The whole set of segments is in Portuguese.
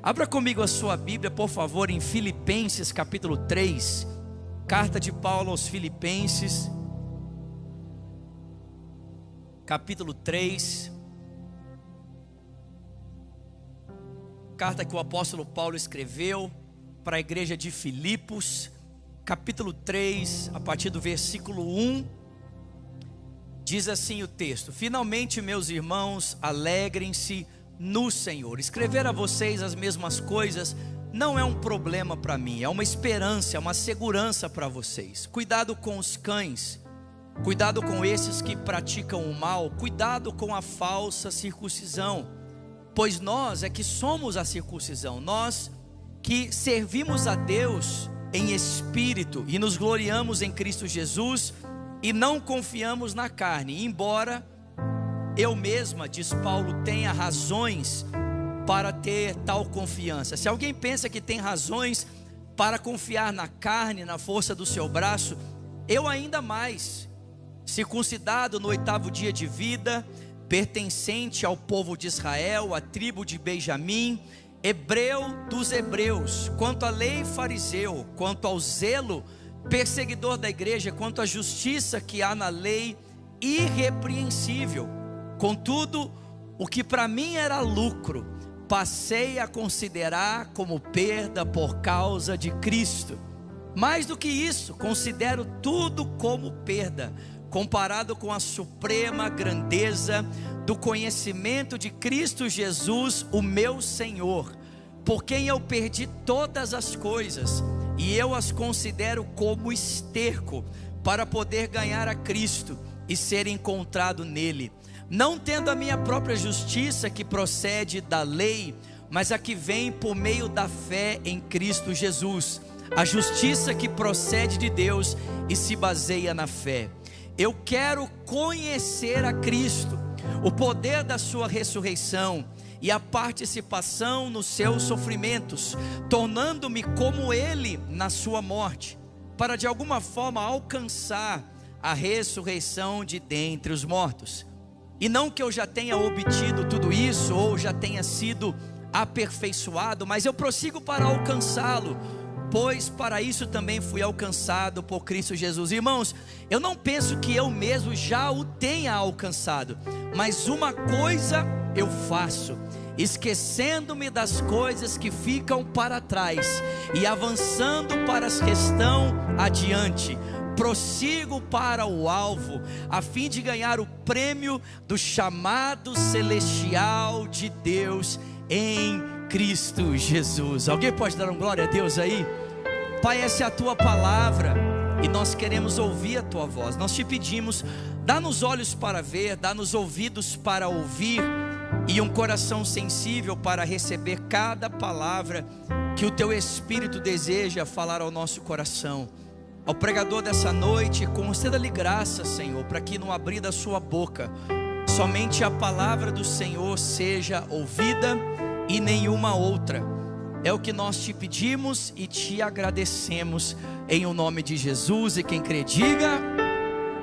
Abra comigo a sua Bíblia, por favor, em Filipenses capítulo 3. Carta de Paulo aos Filipenses, capítulo 3. Carta que o apóstolo Paulo escreveu para a igreja de Filipos, capítulo 3, a partir do versículo 1. Diz assim o texto: finalmente, meus irmãos, alegrem-se no Senhor. Escrever a vocês as mesmas coisas não é um problema para mim, é uma esperança, é uma segurança para vocês. Cuidado com os cães, cuidado com esses que praticam o mal, cuidado com a falsa circuncisão, pois nós é que somos a circuncisão, nós que servimos a Deus em espírito e nos gloriamos em Cristo Jesus e não confiamos na carne, embora eu mesma, diz Paulo, tenha razões para ter tal confiança. Se alguém pensa que tem razões para confiar na carne, na força do seu braço, eu ainda mais, circuncidado no 8º dia de vida, pertencente ao povo de Israel, à tribo de Benjamim, hebreu dos hebreus, quanto à lei fariseu, quanto ao zelo perseguidor da igreja, quanto à justiça que há na lei, irrepreensível. Contudo, o que para mim era lucro, passei a considerar como perda por causa de Cristo. Mais do que isso, considero tudo como perda, comparado com a suprema grandeza do conhecimento de Cristo Jesus, o meu Senhor, por quem eu perdi todas as coisas, e eu as considero como esterco, para poder ganhar a Cristo e ser encontrado nele, não tendo a minha própria justiça que procede da lei, mas a que vem por meio da fé em Cristo Jesus, a justiça que procede de Deus e se baseia na fé. Eu quero conhecer a Cristo, o poder da sua ressurreição e a participação nos seus sofrimentos, tornando-me como ele na sua morte, para de alguma forma alcançar a ressurreição de dentre os mortos. E não que eu já tenha obtido tudo isso, ou já tenha sido aperfeiçoado, mas eu prossigo para alcançá-lo, pois para isso também fui alcançado por Cristo Jesus. Irmãos, eu não penso que eu mesmo já o tenha alcançado, mas uma coisa eu faço, esquecendo-me das coisas que ficam para trás e avançando para as que estão adiante, prossigo para o alvo, a fim de ganhar o prêmio do chamado celestial de Deus em Cristo Jesus. Alguém pode dar glória a Deus aí? Pai, essa é a tua palavra e nós queremos ouvir a tua voz. Nós te pedimos, dá-nos olhos para ver, dá-nos ouvidos para ouvir e um coração sensível para receber cada palavra que o teu Espírito deseja falar ao nosso coração. Ao pregador dessa noite, conceda-lhe graça, Senhor, para que no abrir da sua boca, somente a palavra do Senhor seja ouvida e nenhuma outra. É o que nós te pedimos e te agradecemos em o nome de Jesus. E quem crê, diga.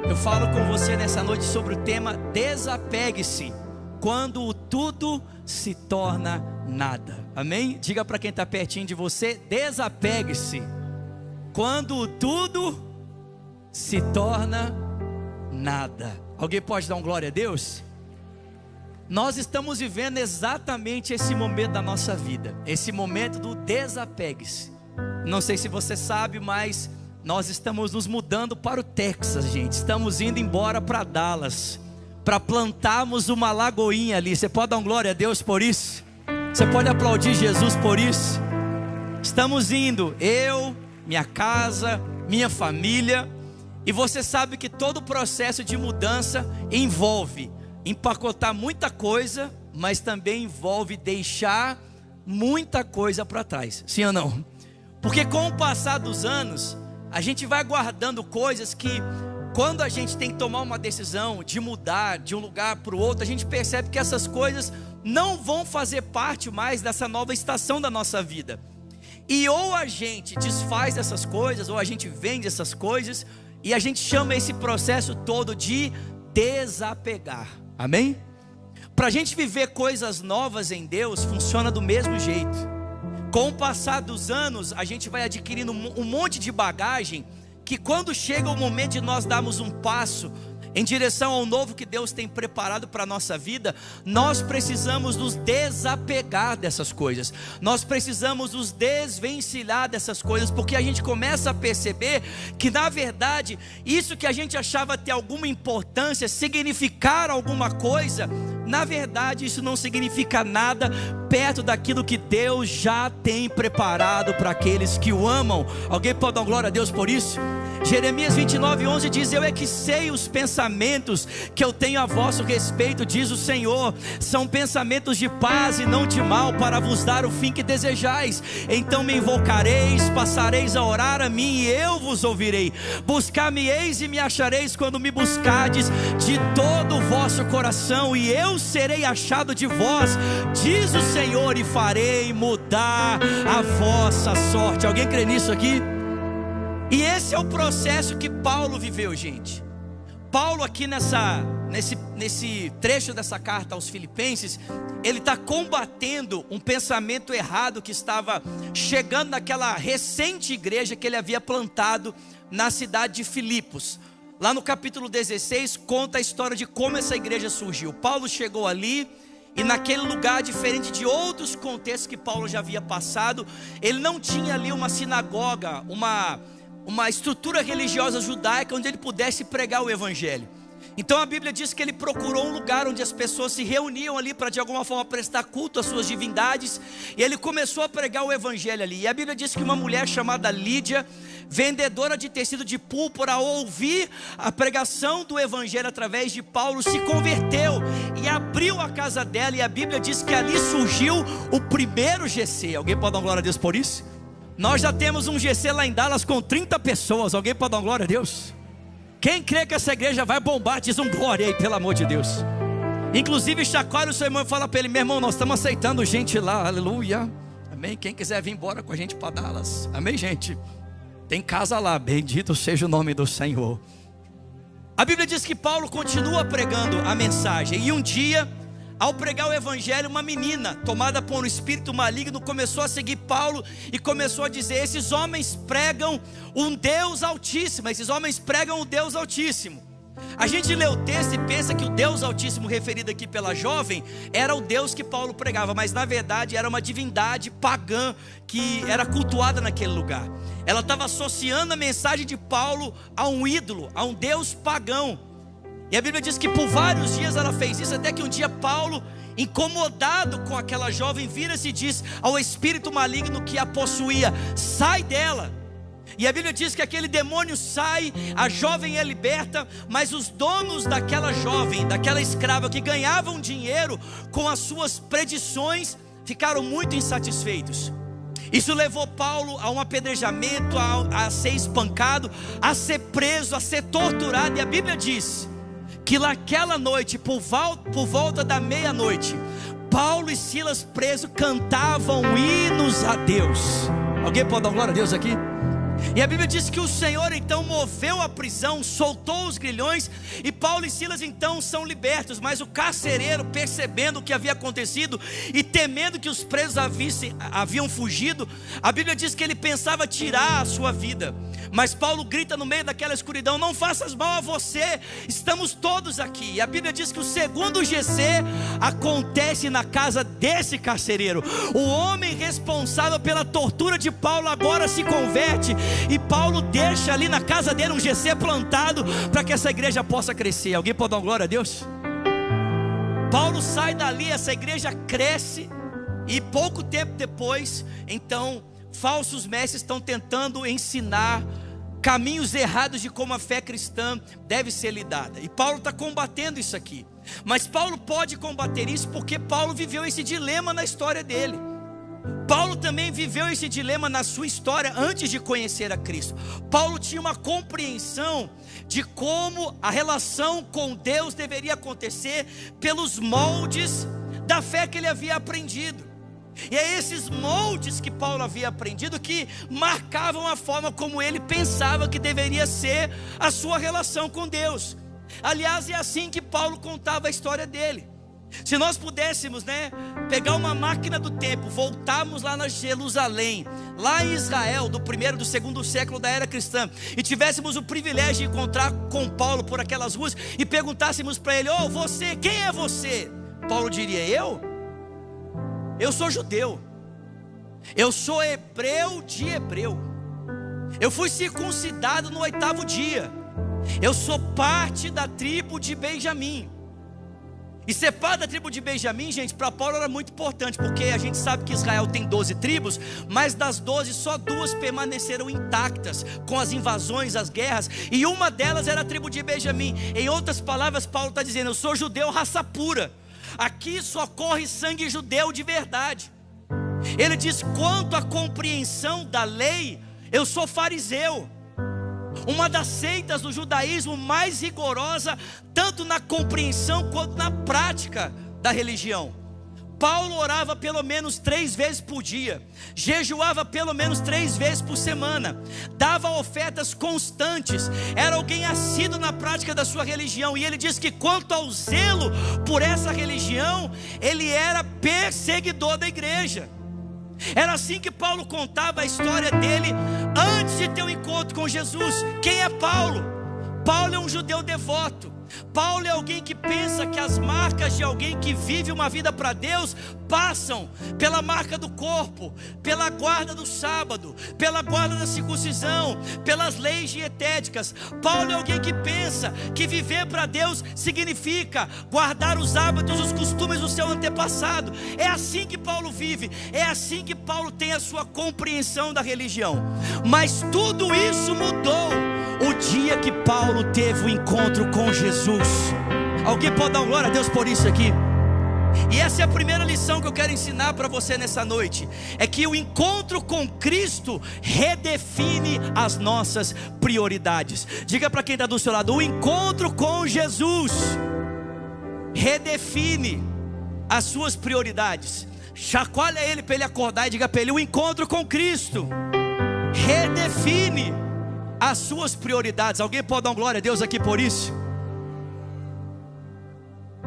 Eu falo com você nessa noite sobre o tema desapegue-se, quando o tudo se torna nada. Amém? Diga para quem está pertinho de você: desapegue-se quando o tudo se torna nada. Alguém pode dar um glória a Deus? Nós estamos vivendo exatamente esse momento da nossa vida, esse momento do desapegue-se. Não sei se você sabe, mas nós estamos nos mudando para o Texas, gente. Estamos indo embora para Dallas, para plantarmos uma lagoinha ali. Você pode dar um glória a Deus por isso? Você pode aplaudir Jesus por isso? Estamos indo, eu, minha casa, minha família, e você sabe que todo o processo de mudança envolve empacotar muita coisa, mas também envolve deixar muita coisa para trás, sim ou não? Porque com o passar dos anos, a gente vai guardando coisas que, quando a gente tem que tomar uma decisão de mudar de um lugar para o outro, a gente percebe que essas coisas não vão fazer parte mais dessa nova estação da nossa vida. E ou a gente desfaz essas coisas, ou a gente vende essas coisas, e a gente chama esse processo todo de desapegar. Amém? Para a gente viver coisas novas em Deus, funciona do mesmo jeito. Com o passar dos anos, a gente vai adquirindo um monte de bagagem, que quando chega o momento de nós darmos um passo em direção ao novo que Deus tem preparado para a nossa vida, nós precisamos nos desapegar dessas coisas, nós precisamos nos desvencilhar dessas coisas, porque a gente começa a perceber que na verdade, isso que a gente achava ter alguma importância, significar alguma coisa, na verdade isso não significa nada perto daquilo que Deus já tem preparado para aqueles que o amam. Alguém pode dar glória a Deus por isso? Jeremias 29:11 diz: eu é que sei os pensamentos que eu tenho a vosso respeito, diz o Senhor, são pensamentos de paz e não de mal, para vos dar o fim que desejais. Então me invocareis, passareis a orar a mim e eu vos ouvirei. Buscar-me-eis e me achareis quando me buscardes de todo o vosso coração, e eu serei achado de vós, diz o Senhor, e farei mudar a vossa sorte. Alguém crê nisso aqui? E esse é o processo que Paulo viveu, gente. Paulo aqui nesse trecho dessa carta aos Filipenses, ele está combatendo um pensamento errado que estava chegando naquela recente igreja que ele havia plantado na cidade de Filipos. Lá no capítulo 16 conta a história de como essa igreja surgiu. Paulo chegou ali e naquele lugar, diferente de outros contextos que Paulo já havia passado, ele não tinha ali uma sinagoga, uma estrutura religiosa judaica onde ele pudesse pregar o evangelho. Então a Bíblia diz que ele procurou um lugar onde as pessoas se reuniam ali para de alguma forma prestar culto às suas divindades, e ele começou a pregar o evangelho ali. E a Bíblia diz que uma mulher chamada Lídia, vendedora de tecido de púrpura, ao ouvir a pregação do evangelho através de Paulo, se converteu e abriu a casa dela, e a Bíblia diz que ali surgiu o primeiro GC. Alguém pode dar glória a Deus por isso? Nós já temos um GC lá em Dallas com 30 pessoas. Alguém pode dar glória a Deus? Quem crê que essa igreja vai bombar, diz um glória aí, pelo amor de Deus. Inclusive chacoalha o seu irmão e fala para ele: meu irmão, nós estamos aceitando gente lá, aleluia, amém. Quem quiser vir embora com a gente para Dallas, amém, gente, tem casa lá, bendito seja o nome do Senhor. A Bíblia diz que Paulo continua pregando a mensagem, e um dia, ao pregar o evangelho, uma menina tomada por um espírito maligno começou a seguir Paulo e começou a dizer: esses homens pregam um Deus altíssimo, esses homens pregam o Deus altíssimo. A gente lê o texto e pensa que o Deus altíssimo referido aqui pela jovem era o Deus que Paulo pregava, mas na verdade era uma divindade pagã que era cultuada naquele lugar. Ela estava associando a mensagem de Paulo a um ídolo, a um Deus pagão. E a Bíblia diz que por vários dias ela fez isso, até que um dia Paulo, incomodado com aquela jovem, vira-se e diz ao espírito maligno que a possuía: sai dela. E a Bíblia diz que aquele demônio sai, a jovem é liberta, mas os donos daquela jovem, daquela escrava que ganhavam dinheiro com as suas predições, ficaram muito insatisfeitos. Isso levou Paulo a um apedrejamento, a ser espancado, a ser preso, a ser torturado. E a Bíblia diz que naquela noite, por volta da meia-noite, Paulo e Silas presos cantavam hinos a Deus. Alguém pode dar glória a Deus aqui? E a Bíblia diz que o Senhor então moveu a prisão, soltou os grilhões, e Paulo e Silas então são libertos. Mas o carcereiro, percebendo o que havia acontecido e temendo que os presos haviam fugido, a Bíblia diz que ele pensava tirar a sua vida. Mas Paulo grita no meio daquela escuridão: não faças mal a você, estamos todos aqui. E a Bíblia diz que o segundo GC acontece na casa desse carcereiro. O homem responsável pela tortura de Paulo agora se converte, e Paulo deixa ali na casa dele um GC plantado para que essa igreja possa crescer. Alguém pode dar glória a Deus? Paulo sai dali, essa igreja cresce, e pouco tempo depois, então, falsos mestres estão tentando ensinar caminhos errados de como a fé cristã deve ser lidada. E Paulo está combatendo isso aqui. Mas Paulo pode combater isso porque Paulo viveu esse dilema na história dele. Paulo também viveu esse dilema na sua história antes de conhecer a Cristo. Paulo tinha uma compreensão de como a relação com Deus deveria acontecer pelos moldes da fé que ele havia aprendido. E é esses moldes que Paulo havia aprendido que marcavam a forma como ele pensava que deveria ser a sua relação com Deus. Aliás, é assim que Paulo contava a história dele. Se nós pudéssemos, pegar uma máquina do tempo, voltarmos lá na Jerusalém, lá em Israel, do primeiro, do segundo século da era cristã, e tivéssemos o privilégio de encontrar com Paulo por aquelas ruas, e perguntássemos para ele: você, quem é você? Paulo diria: eu sou judeu, eu sou hebreu de hebreu, eu fui circuncidado no 8º dia, eu sou parte da tribo de Benjamim. E ser parte da tribo de Benjamim, gente, para Paulo era muito importante, porque a gente sabe que Israel tem 12 tribos, mas das 12, só 2 permaneceram intactas, com as invasões, as guerras, e uma delas era a tribo de Benjamim. Em outras palavras, Paulo está dizendo: eu sou judeu raça pura, aqui só corre sangue judeu de verdade. Ele diz: quanto à compreensão da lei, eu sou fariseu, uma das seitas do judaísmo mais rigorosa, tanto na compreensão quanto na prática da religião. Paulo orava pelo menos 3 vezes por dia, jejuava pelo menos 3 vezes por semana, dava ofertas constantes, era alguém assíduo na prática da sua religião. E ele diz que quanto ao zelo por essa religião, ele era perseguidor da igreja. Era assim que Paulo contava a história dele antes de ter um encontro com Jesus. Quem é Paulo? Paulo é um judeu devoto. Paulo é alguém que pensa que as marcas de alguém que vive uma vida para Deus passam pela marca do corpo, pela guarda do sábado, pela guarda da circuncisão, pelas leis dietéticas. Paulo é alguém que pensa que viver para Deus significa guardar os hábitos, os costumes do seu antepassado. É assim que Paulo vive, é assim que Paulo tem a sua compreensão da religião. Mas tudo isso mudou o dia que Paulo teve o encontro com Jesus. Alguém pode dar glória a Deus por isso aqui? E essa é a primeira lição que eu quero ensinar para você nessa noite: é que o encontro com Cristo redefine as nossas prioridades. Diga para quem está do seu lado: o encontro com Jesus redefine as suas prioridades. Chacoalha ele para ele acordar e diga para ele: o encontro com Cristo redefine as suas prioridades. Alguém pode dar glória a Deus aqui por isso?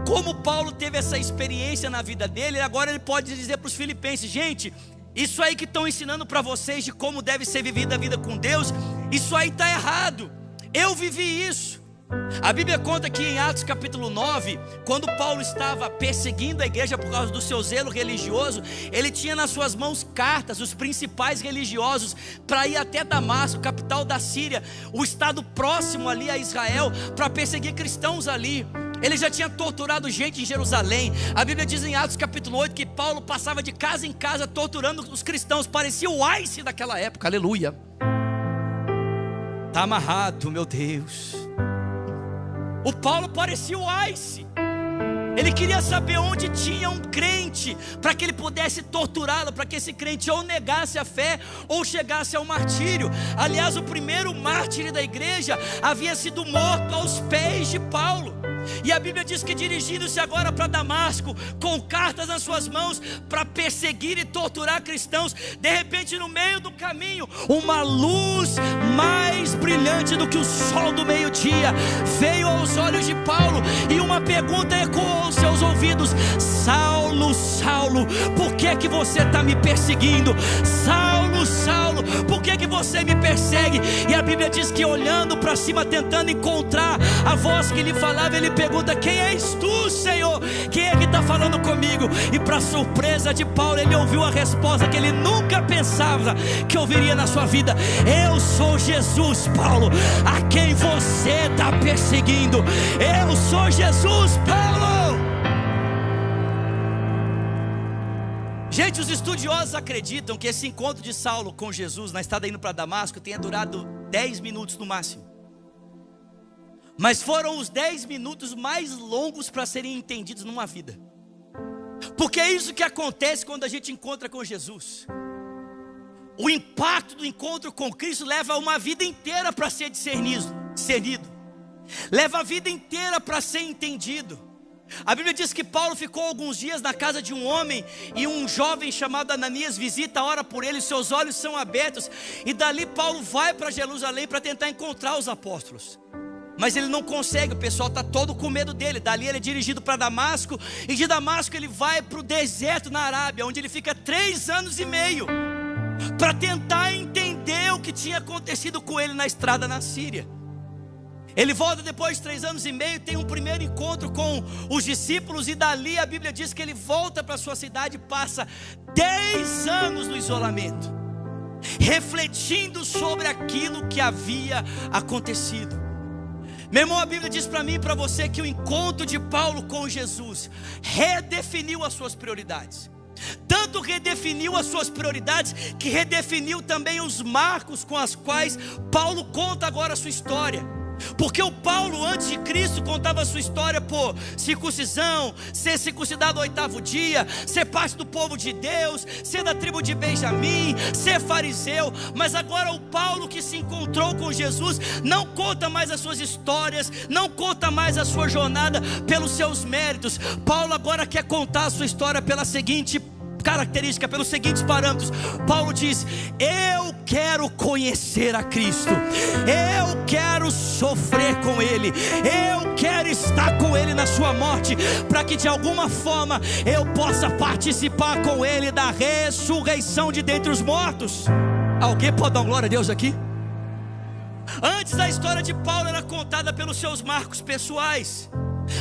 Como Paulo teve essa experiência na vida dele, agora ele pode dizer para os filipenses: gente, isso aí que estão ensinando para vocês de como deve ser vivida a vida com Deus, isso aí está errado. Eu vivi isso. A Bíblia conta que em Atos capítulo 9, quando Paulo estava perseguindo a igreja por causa do seu zelo religioso, ele tinha nas suas mãos cartas dos principais religiosos para ir até Damasco, capital da Síria, o estado próximo ali a Israel, para perseguir cristãos ali. Ele já tinha torturado gente em Jerusalém. A Bíblia diz em Atos capítulo 8 que Paulo passava de casa em casa torturando os cristãos. Parecia o ICE daquela época, aleluia. Está amarrado, meu Deus. O Paulo parecia o ICE. Ele queria saber onde tinha um crente, para que ele pudesse torturá-lo, para que esse crente ou negasse a fé, ou chegasse ao martírio. Aliás, o primeiro mártir da igreja havia sido morto aos pés de Paulo. E a Bíblia diz que, dirigindo-se agora para Damasco, com cartas nas suas mãos, para perseguir e torturar cristãos, de repente no meio do caminho, uma luz mais brilhante do que o sol do meio-dia veio aos olhos de Paulo, e uma pergunta ecoou aos seus ouvidos: Saulo, Saulo, por que que você está me perseguindo? Saulo, Saulo, por que que você me persegue? E a Bíblia diz que, olhando para cima, tentando encontrar a voz que lhe falava, ele pergunta: quem és tu, Senhor? Quem é que está falando comigo? E para surpresa de Paulo, ele ouviu a resposta que ele nunca pensava que ouviria na sua vida: eu sou Jesus, Paulo, a quem você está perseguindo. Eu sou Jesus, Paulo. Gente, os estudiosos acreditam que esse encontro de Saulo com Jesus na estrada indo para Damasco tenha durado 10 minutos no máximo. Mas foram os 10 minutos mais longos para serem entendidos numa vida. Porque é isso que acontece quando a gente encontra com Jesus. O impacto do encontro com Cristo leva uma vida inteira para ser discernido. Leva a vida inteira para ser entendido. A Bíblia diz que Paulo ficou alguns dias na casa de um homem, e um jovem chamado Ananias visita, ora por ele, seus olhos são abertos, e dali Paulo vai para Jerusalém para tentar encontrar os apóstolos. mas ele não consegue, o pessoal está todo com medo dele. Dali ele é dirigido para Damasco, e de Damasco ele vai para o deserto na Arábia, onde ele fica 3 anos e meio, para tentar entender o que tinha acontecido com ele na estrada na Síria. Ele volta depois de 3 anos e meio, tem um primeiro encontro com os discípulos, e dali a Bíblia diz que ele volta para sua cidade e passa 10 anos no isolamento, refletindo sobre aquilo que havia acontecido. Meu irmão, a Bíblia diz para mim e para você que o encontro de Paulo com Jesus redefiniu as suas prioridades. Tanto redefiniu as suas prioridades, que redefiniu também os marcos com os quais Paulo conta agora a sua história. Porque o Paulo antes de Cristo contava a sua história por circuncisão, ser circuncidado ao 8º dia, ser parte do povo de Deus, ser da tribo de Benjamim, ser fariseu. Mas agora o Paulo que se encontrou com Jesus não conta mais as suas histórias, não conta mais a sua jornada pelos seus méritos. Paulo agora quer contar a sua história pela seguinte característica, pelos seguintes parâmetros. Paulo diz: eu quero conhecer a Cristo, eu quero sofrer com Ele, eu quero estar com Ele na sua morte, para que de alguma forma eu possa participar com Ele da ressurreição de dentre os mortos. Alguém pode dar glória a Deus aqui? Antes a história de Paulo era contada pelos seus marcos pessoais,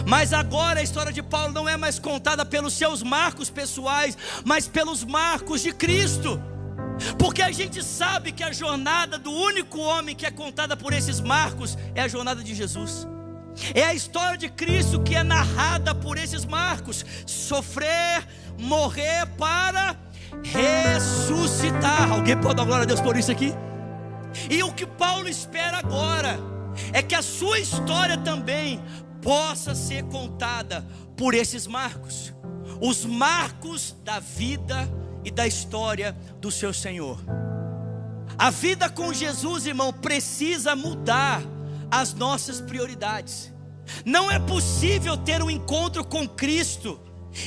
mas agora a história de Paulo não é mais contada pelos seus marcos pessoais, mas pelos marcos de Cristo. Porque a gente sabe que a jornada do único homem que é contada por esses marcos é a jornada de Jesus. É a história de Cristo que é narrada por esses marcos: sofrer, morrer para ressuscitar. Alguém pode dar glória a Deus por isso aqui? E o que Paulo espera agora é que a sua história também possa ser contada por esses marcos, os marcos da vida e da história do seu Senhor. A vida com Jesus, irmão, precisa mudar as nossas prioridades. Não é possível ter um encontro com Cristo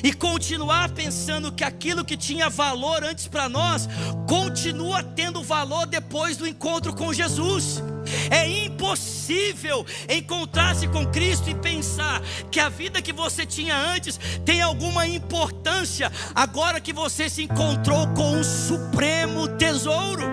e continuar pensando que aquilo que tinha valor antes para nós continua tendo valor depois do encontro com Jesus. É impossível encontrar-se com Cristo e pensar que a vida que você tinha antes tem alguma importância agora que você se encontrou com um supremo tesouro.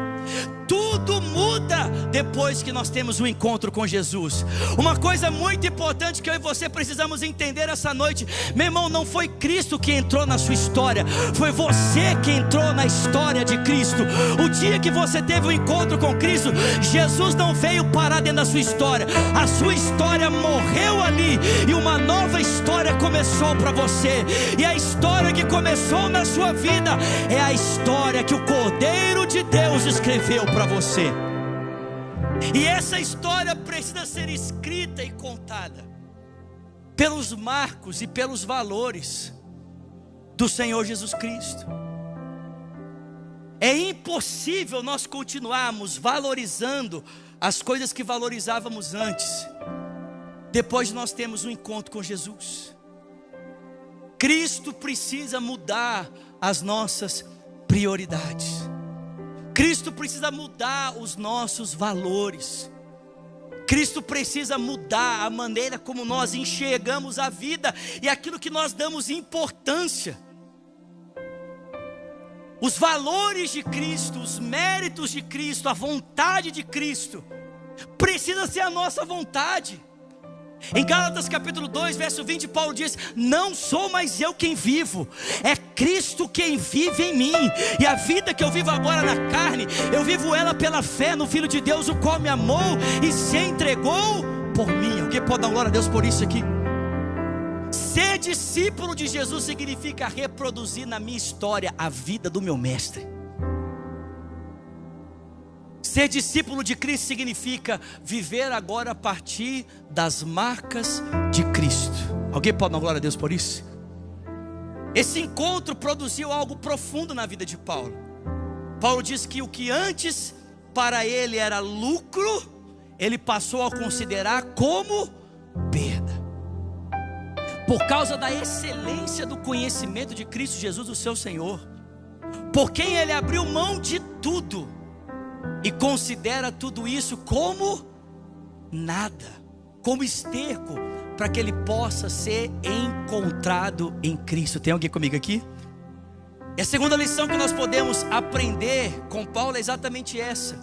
Tudo muda depois que nós temos um encontro com Jesus. Uma coisa muito importante que eu e você precisamos entender essa noite, meu irmão, não foi Cristo que entrou na sua história, foi você que entrou na história de Cristo. O dia que você teve um encontro com Cristo, Jesus não veio parar dentro da sua história, a sua história morreu ali e uma nova história começou para você. E a história que começou na sua vida é a história que o Cordeiro de Deus escreveu para você. E essa história precisa ser escrita e contada pelos marcos e pelos valores do Senhor Jesus Cristo. É impossível nós continuarmos valorizando as coisas que valorizávamos antes, depois de nós termos um encontro com Jesus. Cristo precisa mudar as nossas prioridades. Cristo precisa mudar os nossos valores. Cristo precisa mudar a maneira como nós enxergamos a vida e aquilo que nós damos importância. Os valores de Cristo, os méritos de Cristo, a vontade de Cristo precisa ser a nossa vontade. Em Gálatas capítulo 2, verso 20, Paulo diz: não sou mais eu quem vivo, é Cristo quem vive em mim. E a vida que eu vivo agora na carne, eu vivo ela pela fé no Filho de Deus, o qual me amou e se entregou por mim. Alguém pode dar glória a Deus por isso aqui? Ser discípulo de Jesus significa reproduzir na minha história a vida do meu mestre. Ser discípulo de Cristo significa viver agora a partir das marcas de Cristo. Alguém pode dar glória a Deus por isso? Esse encontro produziu algo profundo na vida de Paulo. Paulo diz que o que antes para ele era lucro, ele passou a considerar como perda. Por causa da excelência do conhecimento de Cristo Jesus, o seu Senhor, por quem ele abriu mão de tudo e considera tudo isso como nada, como esterco, para que ele possa ser encontrado em Cristo. Tem alguém comigo aqui? E a segunda lição que nós podemos aprender com Paulo é exatamente essa.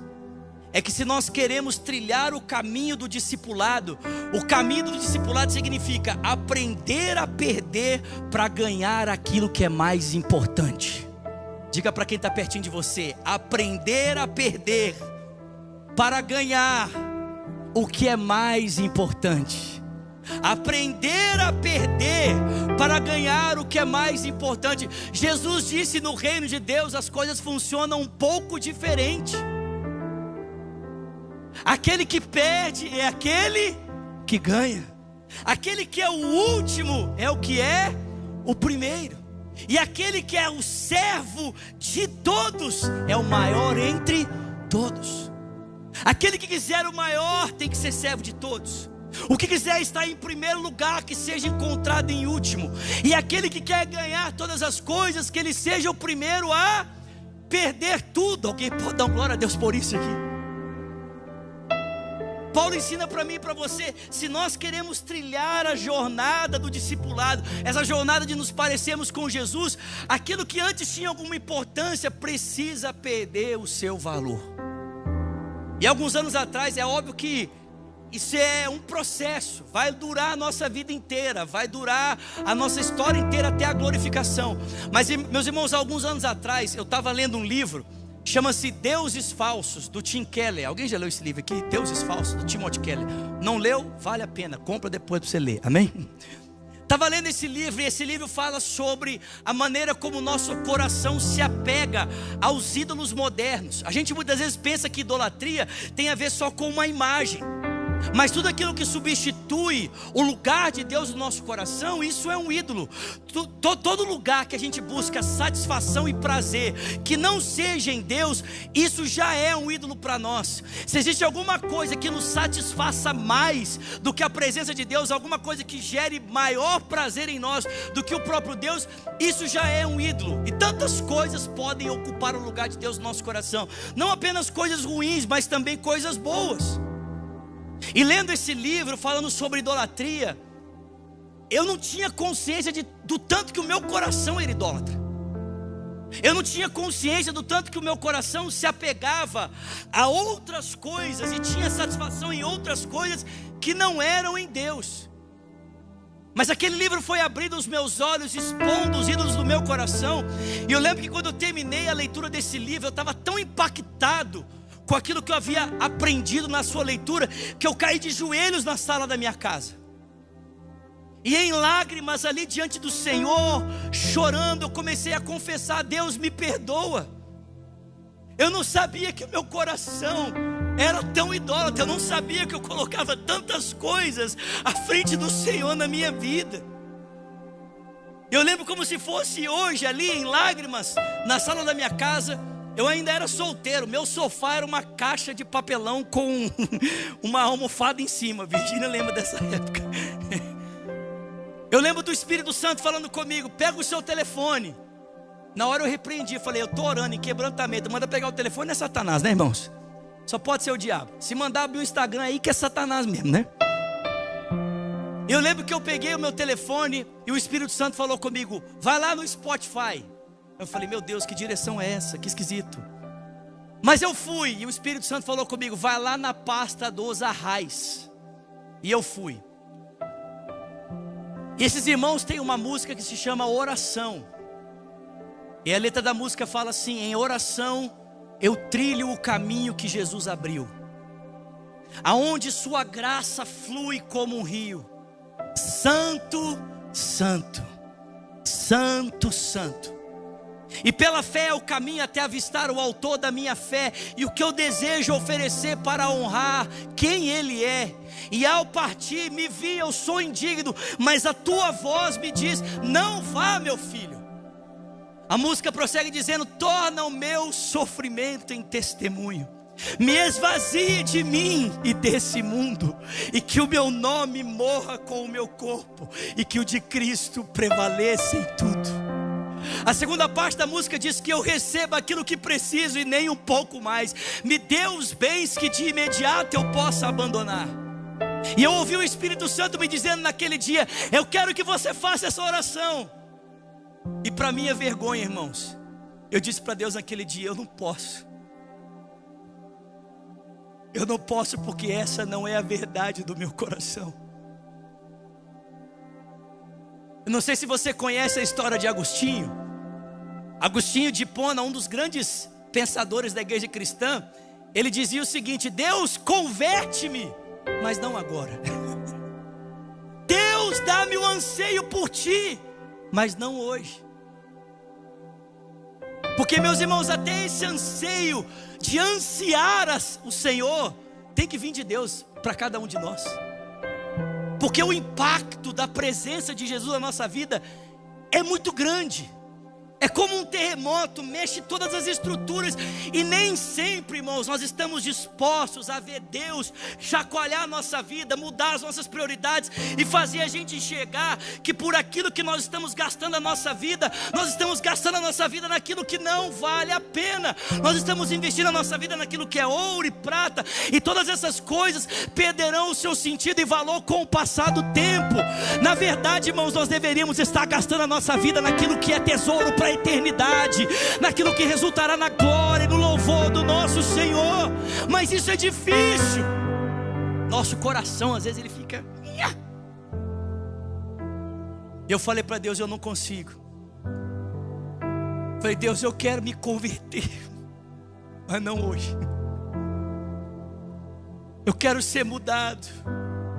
É que se nós queremos trilhar o caminho do discipulado, o caminho do discipulado significa aprender a perder para ganhar aquilo que é mais importante. Diga para quem está pertinho de você: aprender a perder para ganhar o que é mais importante. Aprender a perder para ganhar o que é mais importante. Jesus disse: no reino de Deus as coisas funcionam um pouco diferente. Aquele que perde é aquele que ganha. Aquele que é o último é o que é o primeiro. E aquele que é o servo de todos é o maior entre todos. Aquele que quiser o maior tem que ser servo de todos. O que quiser estar em primeiro lugar, que seja encontrado em último. E aquele que quer ganhar todas as coisas, que ele seja o primeiro a perder tudo. Alguém pode dar glória a Deus por isso aqui? Paulo ensina para mim e para você: se nós queremos trilhar a jornada do discipulado, essa jornada de nos parecermos com Jesus, aquilo que antes tinha alguma importância precisa perder o seu valor. E alguns anos atrás, é óbvio que isso é um processo, vai durar a nossa vida inteira, vai durar a nossa história inteira até a glorificação. Mas, meus irmãos, alguns anos atrás eu estava lendo um livro, chama-se Deuses Falsos, do Tim Keller. Alguém já leu esse livro aqui? Deuses Falsos, do Timothy Keller. Não leu? Vale a pena, compra depois para você ler, amém? Estava lendo esse livro, e esse livro fala sobre a maneira como o nosso coração se apega aos ídolos modernos. A gente muitas vezes pensa que idolatria tem a ver só com uma imagem, mas tudo aquilo que substitui o lugar de Deus no nosso coração, isso é um ídolo. Todo lugar que a gente busca satisfação e prazer que não seja em Deus, isso já é um ídolo para nós. Se existe alguma coisa que nos satisfaça mais do que a presença de Deus, alguma coisa que gere maior prazer em nós do que o próprio Deus, isso já é um ídolo. E tantas coisas podem ocupar o lugar de Deus no nosso coração, não apenas coisas ruins, mas também coisas boas. E lendo esse livro falando sobre idolatria, eu não tinha consciência do tanto que o meu coração era idólatra. Eu não tinha consciência do tanto que o meu coração se apegava a outras coisas e tinha satisfação em outras coisas que não eram em Deus. Mas aquele livro foi abrindo os meus olhos, expondo os ídolos do meu coração. E eu lembro que quando eu terminei a leitura desse livro, eu estava tão impactado com aquilo que eu havia aprendido na sua leitura, que eu caí de joelhos na sala da minha casa, e em lágrimas ali diante do Senhor, chorando, eu comecei a confessar: Deus, me perdoa. Eu não sabia que o meu coração era tão idólatra. Eu não sabia que eu colocava tantas coisas à frente do Senhor na minha vida. Eu lembro como se fosse hoje, ali em lágrimas, na sala da minha casa. Eu ainda era solteiro, meu sofá era uma caixa de papelão com uma almofada em cima. Virgínia lembra dessa época. Eu lembro do Espírito Santo falando comigo: pega o seu telefone. Na hora eu repreendi, falei: eu estou orando em quebrantamento, manda pegar o telefone, é Satanás, né, irmãos? Só pode ser o diabo. Se mandar abrir o Instagram aí, que é Satanás mesmo, né? Eu lembro que eu peguei o meu telefone e o Espírito Santo falou comigo: vai lá no Spotify. Eu falei: meu Deus, que direção é essa? Que esquisito. Mas eu fui, e o Espírito Santo falou comigo: vai lá na pasta dos arrais. E eu fui. E esses irmãos têm uma música que se chama Oração. E a letra da música fala assim: em oração eu trilho o caminho que Jesus abriu, aonde sua graça flui como um rio. Santo, santo, santo, santo. E pela fé eu caminho até avistar o autor da minha fé, e o que eu desejo oferecer para honrar quem Ele é. E ao partir me vi, eu sou indigno, mas a tua voz me diz: não vá, meu filho. A música prossegue dizendo: torna o meu sofrimento em testemunho, me esvazie de mim e desse mundo, e que o meu nome morra com o meu corpo, e que o de Cristo prevaleça em tudo. A segunda parte da música diz que eu receba aquilo que preciso e nem um pouco mais. Me dê os bens que de imediato eu possa abandonar. E eu ouvi o Espírito Santo me dizendo naquele dia: eu quero que você faça essa oração. E para minha vergonha, irmãos, eu disse para Deus naquele dia: eu não posso. Eu não posso, porque essa não é a verdade do meu coração. Eu não sei se você conhece a história de Agostinho. Agostinho de Hipona, um dos grandes pensadores da igreja cristã, ele dizia o seguinte: Deus, converte-me, mas não agora. Deus, dá-me um anseio por ti, mas não hoje. Porque, meus irmãos, até esse anseio de ansiar o Senhor tem que vir de Deus para cada um de nós. Porque o impacto da presença de Jesus na nossa vida é muito grande. É como um terremoto, mexe todas as estruturas. E nem sempre, irmãos, nós estamos dispostos a ver Deus chacoalhar a nossa vida, mudar as nossas prioridades e fazer a gente enxergar que por aquilo que nós estamos gastando a nossa vida, nós estamos gastando a nossa vida naquilo que não vale a pena. Nós estamos investindo a nossa vida naquilo que é ouro e prata, e todas essas coisas perderão o seu sentido e valor com o passar do tempo. Na verdade, irmãos, nós deveríamos estar gastando a nossa vida naquilo que é tesouro para a eternidade, naquilo que resultará na glória e no louvor do nosso Senhor. Mas isso é difícil. Nosso coração às vezes ele fica... Eu falei para Deus: eu não consigo. Falei: Deus, eu quero me converter, mas não hoje. Eu quero ser mudado.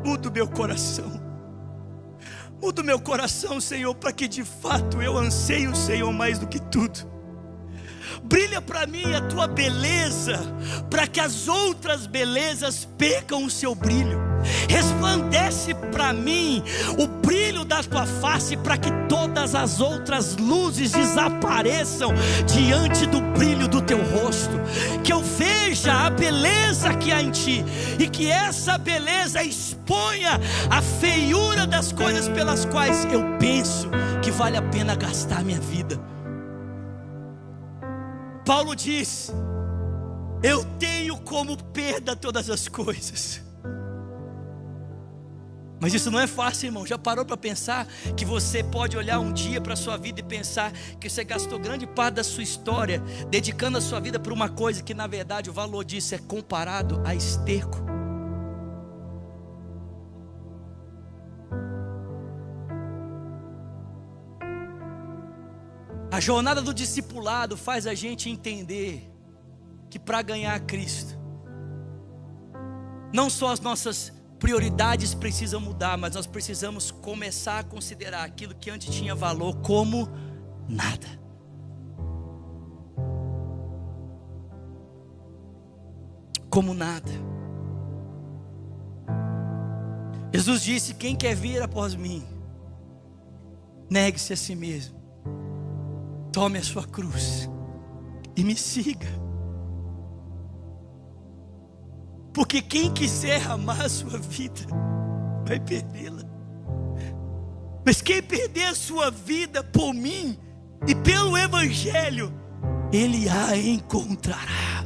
Muda o meu coração. Muda o meu coração, Senhor, para que de fato eu anseie o Senhor mais do que tudo. Brilha para mim a tua beleza, para que as outras belezas percam o seu brilho. Resplandece para mim o brilho da tua face, para que todas as outras luzes desapareçam diante do brilho do teu rosto. Que eu veja a beleza que há em ti, e que essa beleza exponha a feiura das coisas pelas quais eu penso que vale a pena gastar minha vida. Paulo diz: eu tenho como perda todas as coisas. Mas isso não é fácil, irmão. Já parou para pensar que você pode olhar um dia para a sua vida e pensar que você gastou grande parte da sua história dedicando a sua vida para uma coisa que na verdade o valor disso é comparado a esterco? A jornada do discipulado faz a gente entender que para ganhar Cristo, não só as nossas prioridades precisam mudar, mas nós precisamos começar a considerar aquilo que antes tinha valor como nada. Como nada. Jesus disse: quem quer vir após mim, negue-se a si mesmo, tome a sua cruz e me siga. Porque quem quiser amar a sua vida vai perdê-la. Mas quem perder a sua vida por mim e pelo Evangelho, ele a encontrará.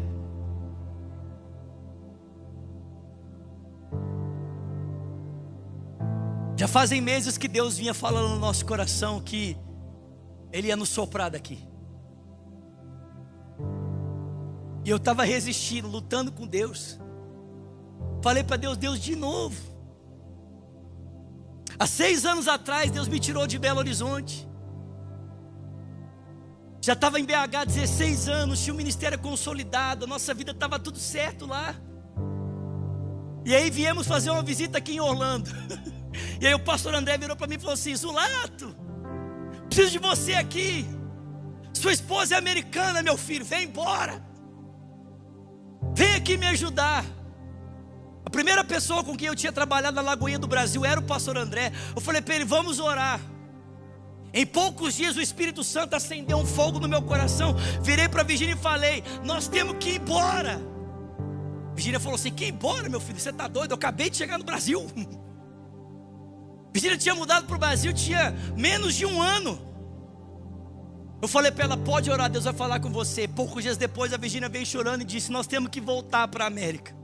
Já fazem meses que Deus vinha falando no nosso coração que Ele ia nos soprar daqui. E eu estava resistindo, lutando com Deus. Falei para Deus: Deus, de novo. Há 6 anos atrás Deus me tirou de Belo Horizonte. Já estava em BH 16 anos, tinha um ministério consolidado, a nossa vida estava tudo certo lá. E aí viemos fazer uma visita aqui em Orlando. E aí o pastor André virou para mim e falou assim: Zulato, preciso de você aqui. Sua esposa é americana, meu filho, vem embora. Vem aqui me ajudar. A primeira pessoa com quem eu tinha trabalhado na Lagoinha do Brasil era o pastor André. Eu falei para ele: vamos orar. Em poucos dias o Espírito Santo acendeu um fogo no meu coração. Virei para a Virgínia e falei: nós temos que ir embora. Virgínia falou assim: que ir embora, meu filho? Você está doido? Eu acabei de chegar no Brasil. Virgínia tinha mudado para o Brasil, tinha menos de 1 ano. Eu falei para ela: pode orar, Deus vai falar com você. Poucos dias depois a Virgínia veio chorando e disse: nós temos que voltar para a América.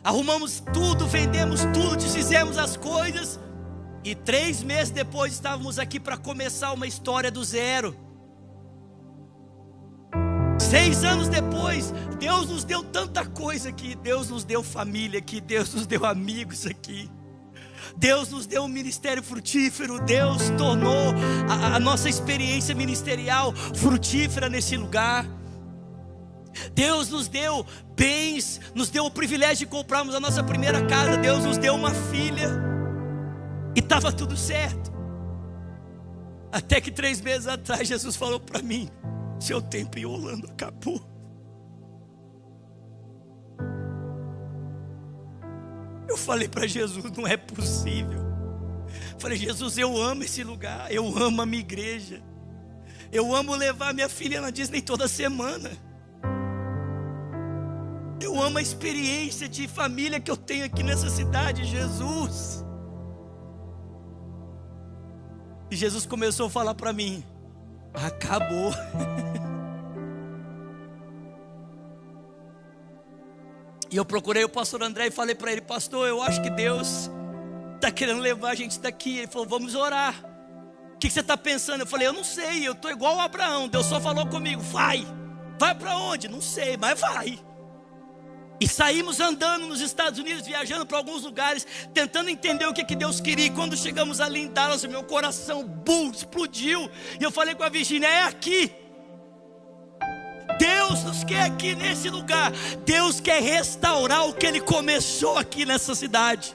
arrumamos tudo, vendemos tudo, desfizemos as coisas. E 3 meses depois estávamos aqui para começar uma história do zero. 6 anos depois, Deus nos deu tanta coisa aqui. Deus nos deu família aqui, Deus nos deu amigos aqui, Deus nos deu um ministério frutífero. Deus tornou a nossa experiência ministerial frutífera nesse lugar. Deus nos deu bens, nos deu o privilégio de comprarmos a nossa primeira casa. Deus nos deu uma filha. E estava tudo certo. Até que 3 meses atrás Jesus falou para mim: seu tempo em Orlando acabou. Eu falei para Jesus: não é possível. Falei: Jesus, eu amo esse lugar, eu amo a minha igreja, eu amo levar minha filha na Disney toda semana, eu amo a experiência de família que eu tenho aqui nessa cidade, Jesus. E Jesus começou a falar para mim: acabou. E eu procurei o pastor André e falei para ele: pastor, eu acho que Deus está querendo levar a gente daqui. Ele falou: vamos orar. O que você está pensando? Eu falei: eu não sei, eu estou igual a Abraão. Deus só falou comigo: vai para onde? Não sei, mas vai. E saímos andando nos Estados Unidos, viajando para alguns lugares, tentando entender o que Deus queria. E quando chegamos ali em Dallas, meu coração explodiu. E eu falei com a Virgínia: é aqui. Deus nos quer aqui nesse lugar. Deus quer restaurar o que Ele começou aqui nessa cidade.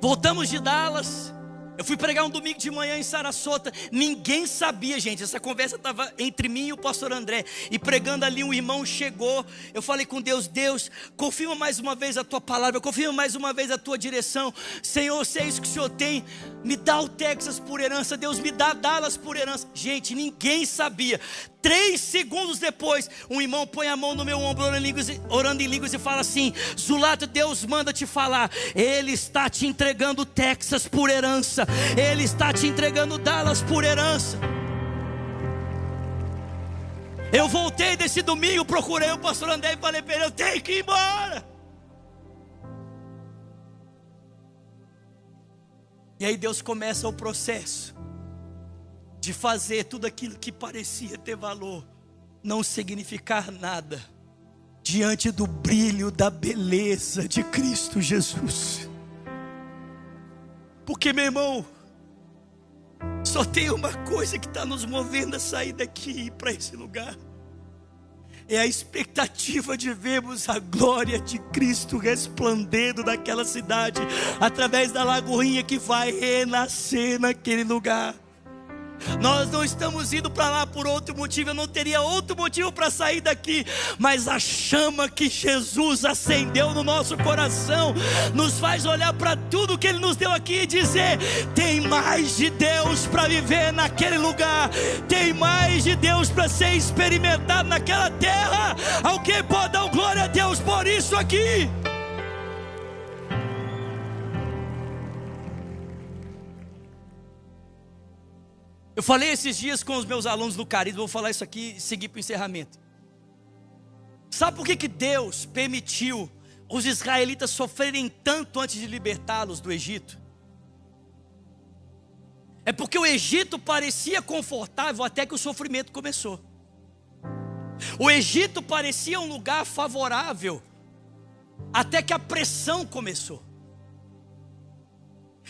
Voltamos de Dallas. Eu fui pregar um domingo de manhã em Sarasota. Ninguém sabia, gente. Essa conversa estava entre mim e o pastor André. E pregando ali, um irmão chegou. Eu falei com Deus: Deus, confirma mais uma vez a tua palavra, confirma mais uma vez a tua direção. Senhor, se é isso que o Senhor tem, me dá o Texas por herança. Deus, me dá Dallas por herança. Gente, ninguém sabia. 3 segundos depois, um irmão põe a mão no meu ombro, orando em línguas, e fala assim: Zulato, Deus manda te falar, Ele está te entregando Texas por herança, Ele está te entregando Dallas por herança. Eu voltei desse domingo, procurei o pastor André e falei para ele: eu tenho que ir embora. E aí Deus começa o processo de fazer tudo aquilo que parecia ter valor não significar nada diante do brilho da beleza de Cristo Jesus. Porque, meu irmão, só tem uma coisa que está nos movendo a sair daqui e ir para esse lugar: é a expectativa de vermos a glória de Cristo resplandecendo naquela cidade, através da lagoinha que vai renascer naquele lugar. Nós não estamos indo para lá por outro motivo. Eu não teria outro motivo para sair daqui, mas a chama que Jesus acendeu no nosso coração nos faz olhar para tudo que Ele nos deu aqui e dizer: tem mais de Deus para viver naquele lugar, tem mais de Deus para ser experimentado naquela terra. Alguém pode dar glória a Deus por isso aqui? Eu falei esses dias com os meus alunos do Carisma, vou falar isso aqui e seguir para o encerramento. Sabe por que Deus permitiu os israelitas sofrerem tanto antes de libertá-los do Egito? É porque o Egito parecia confortável até que o sofrimento começou. O Egito parecia um lugar favorável até que a pressão começou.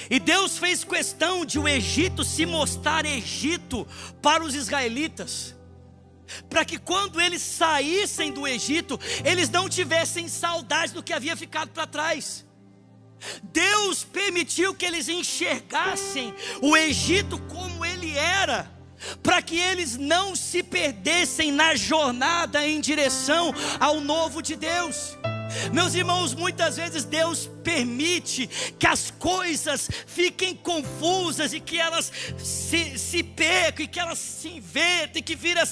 E Deus fez questão de o Egito se mostrar Egito para os israelitas, para que quando eles saíssem do Egito, eles não tivessem saudade do que havia ficado para trás. Deus permitiu que eles enxergassem o Egito como ele era, para que eles não se perdessem na jornada em direção ao novo de Deus. Meus irmãos, muitas vezes Deus permite que as coisas fiquem confusas e que elas se percam, e que elas se inventem, que vira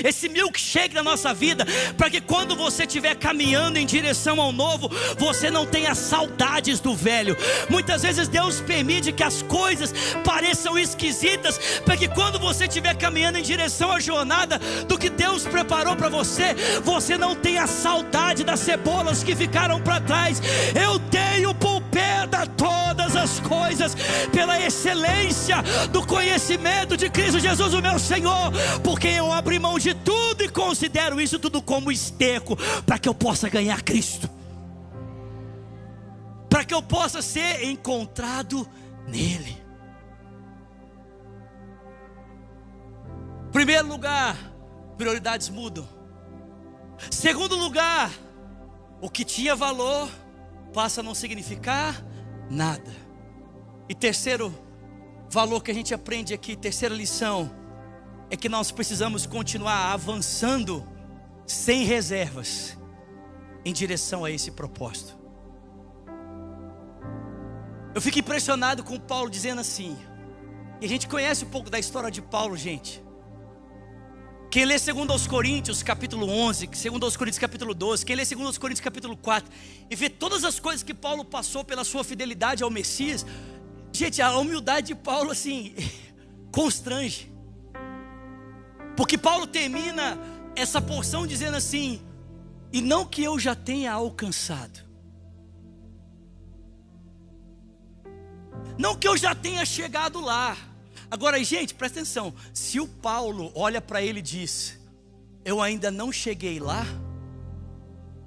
esse milkshake da nossa vida, para que quando você estiver caminhando em direção ao novo, você não tenha saudades do velho. Muitas vezes Deus permite que as coisas pareçam esquisitas, para que quando você estiver caminhando em direção à jornada do que Deus preparou para você, você não tenha saudade das cebolas que ficaram para trás. Eu tenho por perda todas as coisas, pela excelência do conhecimento de Cristo Jesus, o meu Senhor, porque eu abri mão de tudo e considero isso tudo como esterco, para que eu possa ganhar Cristo, para que eu possa ser encontrado nele. Primeiro lugar, prioridades mudam. Segundo lugar, o que tinha valor passa a não significar nada. E terceiro valor que a gente aprende aqui, terceira lição, é que nós precisamos continuar avançando sem reservas em direção a esse propósito. Eu fico impressionado com Paulo dizendo assim, e a gente conhece um pouco da história de Paulo, gente. Quem lê 2 aos Coríntios capítulo 11, 2 aos Coríntios capítulo 12, quem lê 2 aos Coríntios capítulo 4 e vê todas as coisas que Paulo passou pela sua fidelidade ao Messias, gente, a humildade de Paulo assim constrange. Porque Paulo termina essa porção dizendo assim: e não que eu já tenha alcançado, não que eu já tenha chegado lá. Agora, gente, presta atenção. Se o Paulo olha para ele e diz: eu ainda não cheguei lá,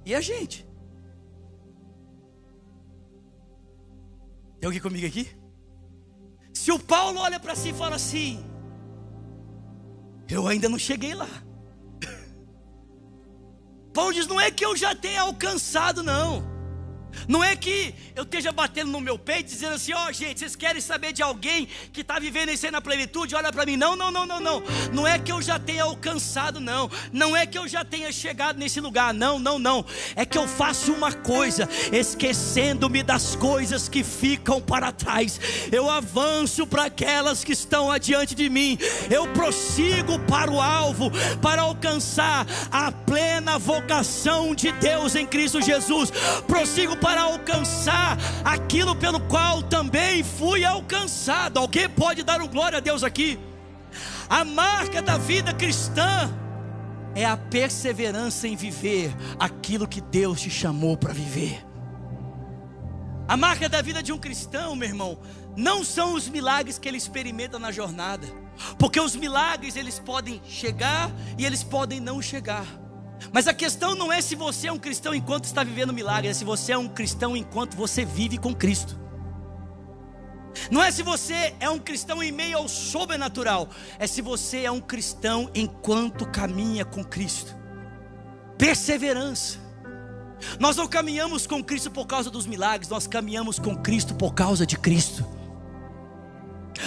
e a gente? Tem alguém comigo aqui? Se o Paulo olha para si e fala assim: eu ainda não cheguei lá. Paulo diz: não é que eu já tenha alcançado, não. Não é que eu esteja batendo no meu peito dizendo assim: ó, gente, vocês querem saber de alguém que está vivendo isso aí na plenitude? Olha para mim. Não. Não é que eu já tenha alcançado, não. Não é que eu já tenha chegado nesse lugar. Não. É que eu faço uma coisa, esquecendo-me das coisas que ficam para trás, eu avanço para aquelas que estão adiante de mim. Eu prossigo para o alvo, para alcançar a plena vocação de Deus em Cristo Jesus. Prossigo para alcançar aquilo pelo qual também fui alcançado. Alguém pode dar um glória a Deus aqui? A marca da vida cristã é a perseverança em viver aquilo que Deus te chamou para viver. A marca da vida de um cristão, meu irmão, não são os milagres que ele experimenta na jornada, porque os milagres eles podem chegar e eles podem não chegar. Mas a questão não é se você é um cristão enquanto está vivendo milagre, é se você é um cristão enquanto você vive com Cristo. Não é se você é um cristão em meio ao sobrenatural, é se você é um cristão enquanto caminha com Cristo. Perseverança. Nós não caminhamos com Cristo por causa dos milagres, nós caminhamos com Cristo por causa de Cristo.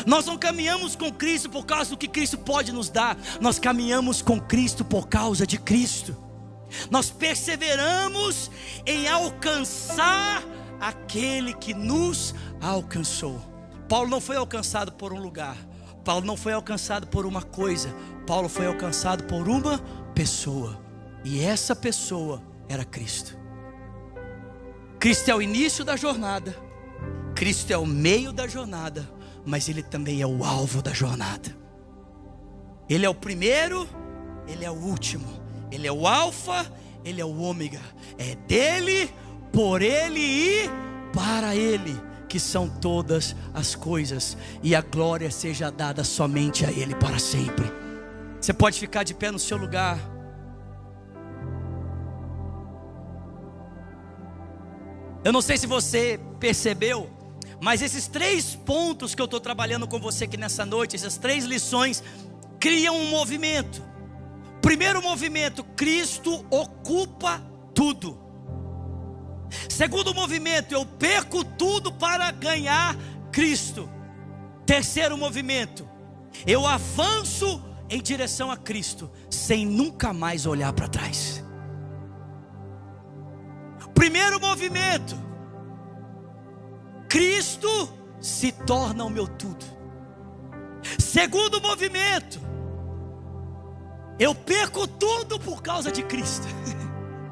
Nós não caminhamos com Cristo por causa do que Cristo pode nos dar, nós caminhamos com Cristo por causa de Cristo. Nós perseveramos em alcançar aquele que nos alcançou. Paulo não foi alcançado por um lugar, Paulo não foi alcançado por uma coisa, Paulo foi alcançado por uma pessoa, e essa pessoa era Cristo. Cristo é o início da jornada, Cristo é o meio da jornada, mas Ele também é o alvo da jornada. Ele é o primeiro, Ele é o último, Ele é o alfa, Ele é o ômega. É dele, por Ele e para Ele que são todas as coisas, e a glória seja dada somente a Ele para sempre. Você pode ficar de pé no seu lugar. Eu não sei se você percebeu, mas esses 3 pontos que eu estou trabalhando com você aqui nessa noite, essas 3 lições, criam um movimento. Primeiro movimento: Cristo ocupa tudo. Segundo movimento: eu perco tudo para ganhar Cristo. Terceiro movimento: eu avanço em direção a Cristo, sem nunca mais olhar para trás. Primeiro movimento: Cristo se torna o meu tudo. Segundo movimento, eu perco tudo por causa de Cristo.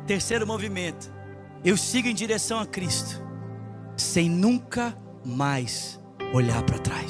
Terceiro movimento, eu sigo em direção a Cristo, sem nunca mais olhar para trás.